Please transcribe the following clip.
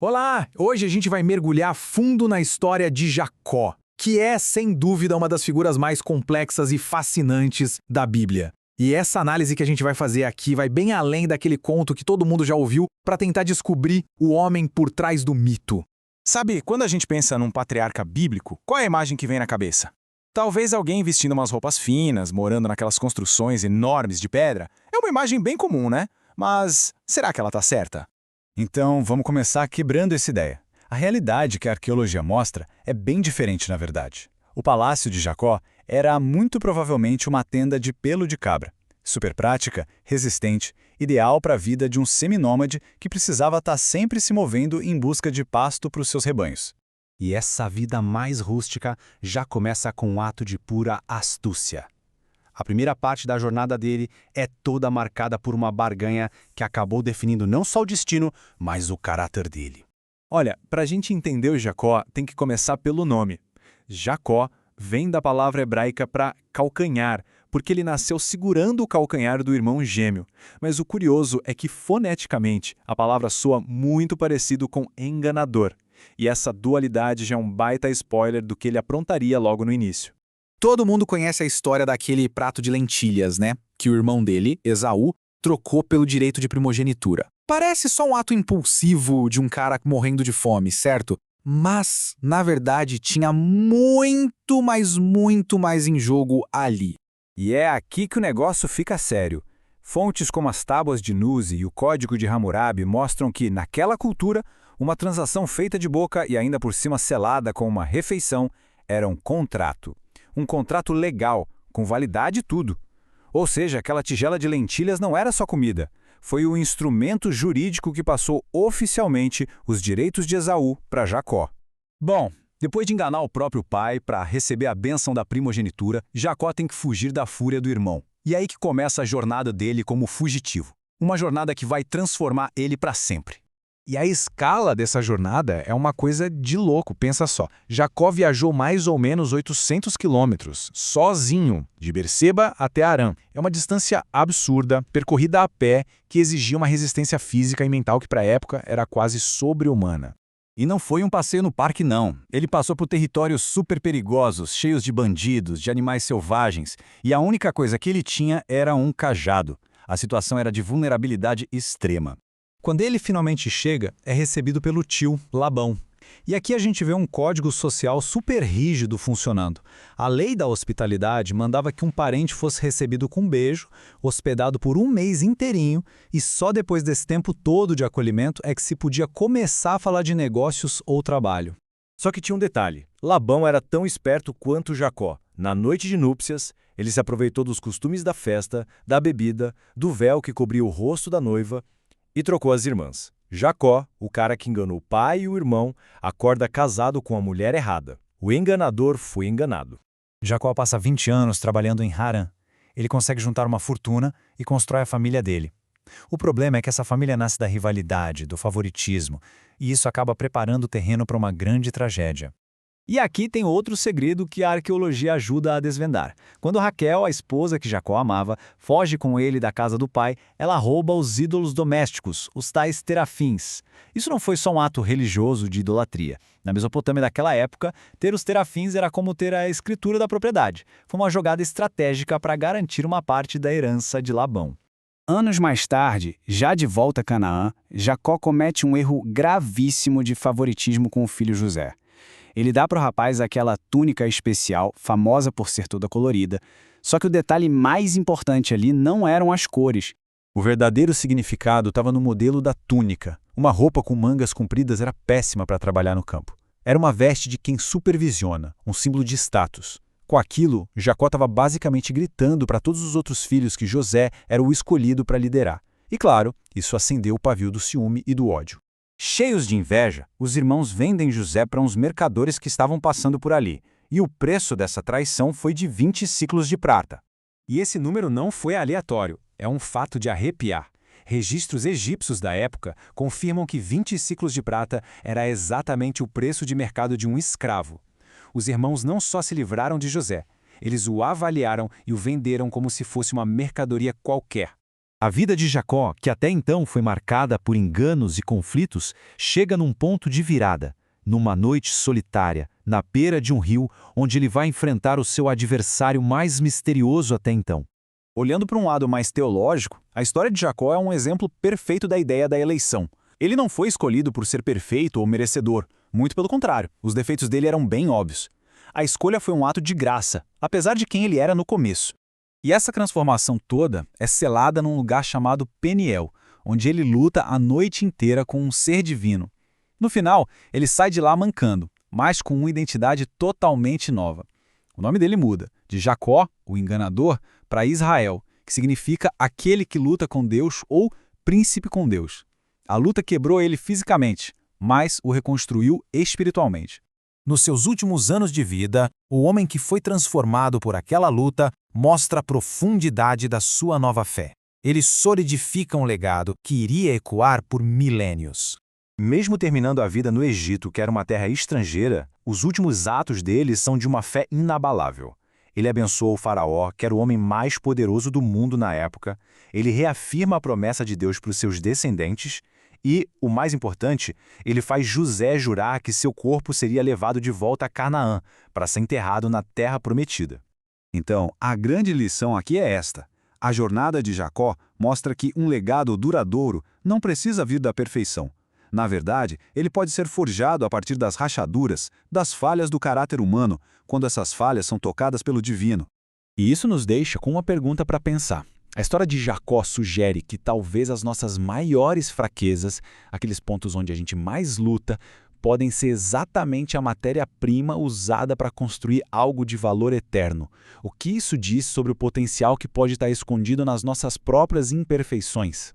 Olá! Hoje a gente vai mergulhar fundo na história de Jacó, que é, sem dúvida, uma das figuras mais complexas e fascinantes da Bíblia. E essa análise que a gente vai fazer aqui vai bem além daquele conto que todo mundo já ouviu para tentar descobrir o homem por trás do mito. Sabe, quando a gente pensa num patriarca bíblico, qual é a imagem que vem na cabeça? Talvez alguém vestindo umas roupas finas, morando naquelas construções enormes de pedra. É uma imagem bem comum, né? Mas será que ela tá certa? Então, vamos começar quebrando essa ideia. A realidade que a arqueologia mostra é bem diferente, na verdade. O palácio de Jacó era muito provavelmente uma tenda de pelo de cabra. Super prática, resistente, ideal para a vida de um seminômade que precisava estar sempre se movendo em busca de pasto para os seus rebanhos. E essa vida mais rústica já começa com um ato de pura astúcia. A primeira parte da jornada dele é toda marcada por uma barganha que acabou definindo não só o destino, mas o caráter dele. Olha, para a gente entender o Jacó, tem que começar pelo nome. Jacó vem da palavra hebraica para calcanhar, porque ele nasceu segurando o calcanhar do irmão gêmeo. Mas o curioso é que, foneticamente, a palavra soa muito parecido com enganador. E essa dualidade já é um baita spoiler do que ele aprontaria logo no início. Todo mundo conhece a história daquele prato de lentilhas, né? Que o irmão dele, Esaú, trocou pelo direito de primogenitura. Parece só um ato impulsivo de um cara morrendo de fome, certo? Mas, na verdade, tinha muito mais em jogo ali. E é aqui que o negócio fica sério. Fontes como as tábuas de Nuzi e o Código de Hammurabi mostram que, naquela cultura, uma transação feita de boca e ainda por cima selada com uma refeição era um contrato. Um contrato legal, com validade e tudo. Ou seja, aquela tigela de lentilhas não era só comida. Foi o instrumento jurídico que passou oficialmente os direitos de Esaú para Jacó. Bom, depois de enganar o próprio pai para receber a bênção da primogenitura, Jacó tem que fugir da fúria do irmão. E é aí que começa a jornada dele como fugitivo. Uma jornada que vai transformar ele para sempre. E a escala dessa jornada é uma coisa de louco, pensa só. Jacó viajou mais ou menos 800 quilômetros, sozinho, de Berseba até Harã. É uma distância absurda, percorrida a pé, que exigia uma resistência física e mental que para a época era quase sobre-humana. E não foi um passeio no parque, não. Ele passou por territórios super perigosos, cheios de bandidos, de animais selvagens, e a única coisa que ele tinha era um cajado. A situação era de vulnerabilidade extrema. Quando ele finalmente chega, é recebido pelo tio, Labão. E aqui a gente vê um código social super rígido funcionando. A lei da hospitalidade mandava que um parente fosse recebido com um beijo, hospedado por um mês inteirinho, e só depois desse tempo todo de acolhimento é que se podia começar a falar de negócios ou trabalho. Só que tinha um detalhe. Labão era tão esperto quanto Jacó. Na noite de núpcias, ele se aproveitou dos costumes da festa, da bebida, do véu que cobria o rosto da noiva, e trocou as irmãs. Jacó, o cara que enganou o pai e o irmão, acorda casado com a mulher errada. O enganador foi enganado. Jacó passa 20 anos trabalhando em Harã. Ele consegue juntar uma fortuna e constrói a família dele. O problema é que essa família nasce da rivalidade, do favoritismo, e isso acaba preparando o terreno para uma grande tragédia. E aqui tem outro segredo que a arqueologia ajuda a desvendar. Quando Raquel, a esposa que Jacó amava, foge com ele da casa do pai, ela rouba os ídolos domésticos, os tais terafins. Isso não foi só um ato religioso de idolatria. Na Mesopotâmia daquela época, ter os terafins era como ter a escritura da propriedade. Foi uma jogada estratégica para garantir uma parte da herança de Labão. Anos mais tarde, já de volta a Canaã, Jacó comete um erro gravíssimo de favoritismo com o filho José. Ele dá para o rapaz aquela túnica especial, famosa por ser toda colorida, só que o detalhe mais importante ali não eram as cores. O verdadeiro significado estava no modelo da túnica. Uma roupa com mangas compridas era péssima para trabalhar no campo. Era uma veste de quem supervisiona, um símbolo de status. Com aquilo, Jacó estava basicamente gritando para todos os outros filhos que José era o escolhido para liderar. E claro, isso acendeu o pavio do ciúme e do ódio. Cheios de inveja, os irmãos vendem José para uns mercadores que estavam passando por ali, e o preço dessa traição foi de 20 ciclos de prata. E esse número não foi aleatório, é um fato de arrepiar. Registros egípcios da época confirmam que 20 ciclos de prata era exatamente o preço de mercado de um escravo. Os irmãos não só se livraram de José, eles o avaliaram e o venderam como se fosse uma mercadoria qualquer. A vida de Jacó, que até então foi marcada por enganos e conflitos, chega num ponto de virada, numa noite solitária, na beira de um rio, onde ele vai enfrentar o seu adversário mais misterioso até então. Olhando para um lado mais teológico, a história de Jacó é um exemplo perfeito da ideia da eleição. Ele não foi escolhido por ser perfeito ou merecedor, muito pelo contrário, os defeitos dele eram bem óbvios. A escolha foi um ato de graça, apesar de quem ele era no começo. E essa transformação toda é selada num lugar chamado Peniel, onde ele luta a noite inteira com um ser divino. No final, ele sai de lá mancando, mas com uma identidade totalmente nova. O nome dele muda, de Jacó, o enganador, para Israel, que significa aquele que luta com Deus ou príncipe com Deus. A luta quebrou ele fisicamente, mas o reconstruiu espiritualmente. Nos seus últimos anos de vida, o homem que foi transformado por aquela luta mostra a profundidade da sua nova fé. Ele solidifica um legado que iria ecoar por milênios. Mesmo terminando a vida no Egito, que era uma terra estrangeira, os últimos atos dele são de uma fé inabalável. Ele abençoa o faraó, que era o homem mais poderoso do mundo na época, ele reafirma a promessa de Deus para os seus descendentes e, o mais importante, ele faz José jurar que seu corpo seria levado de volta a Canaã, para ser enterrado na terra prometida. Então, a grande lição aqui é esta. A jornada de Jacó mostra que um legado duradouro não precisa vir da perfeição. Na verdade, ele pode ser forjado a partir das rachaduras, das falhas do caráter humano, quando essas falhas são tocadas pelo divino. E isso nos deixa com uma pergunta para pensar. A história de Jacó sugere que talvez as nossas maiores fraquezas, aqueles pontos onde a gente mais luta, podem ser exatamente a matéria-prima usada para construir algo de valor eterno. O que isso diz sobre o potencial que pode estar escondido nas nossas próprias imperfeições?